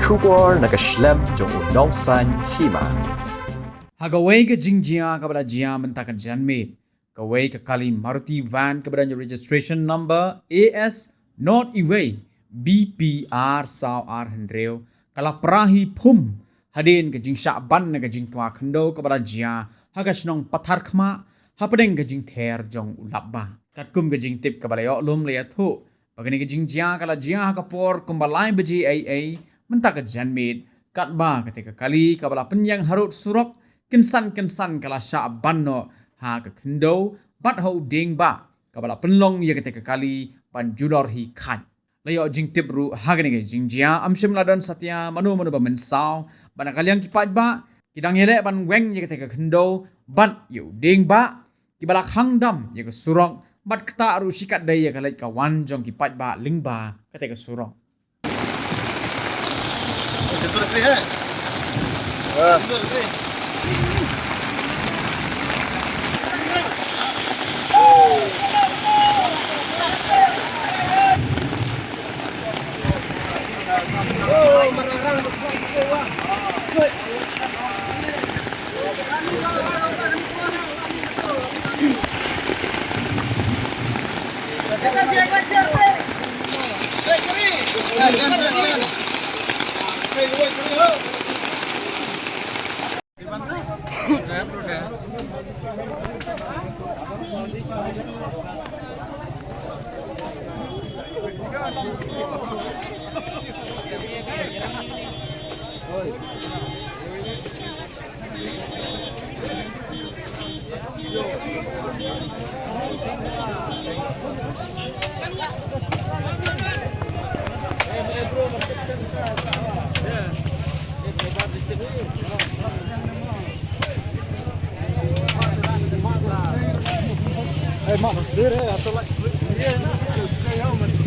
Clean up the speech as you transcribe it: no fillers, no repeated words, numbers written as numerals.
sugar na kashlem jong unongsan hima. Hagawai ke jingjia kepada jia mentakan janmit. Kawai ke kali Maruti van kepada registration number AS Not Iway BPR Sao R Hendreo. Kalau perahi pum hadin ke jing syakban ke jing tua kendo kepada jia hagasnong pathar khma hapadeng ke jing ther jong ulabba. Katkum ke jing tip kepada yok lum liatu. Bagani ke jing jia kalau jia hakapor kumbalai beji AA mentakan janmit. Katba ketika kali kepada penyang harut surok kensan kala syakban no ha ke kendo bat hau ding ba kabala penlong ya ketika kali pan julor hi khan layo jing tip ru ha gani ke jing jia amshim ladon satya manu ba mensau bana kaliang kipat ba kidang yele ban weng ya ketika kendo bat yu ding ba kibala khangdam ya ke surok bat kata ru sikat dai ya kalai kawan jong kipat ba lingba ketika surok betul ke he betul ke Hey, mak, masih dia, atau lagi dia nak stay home.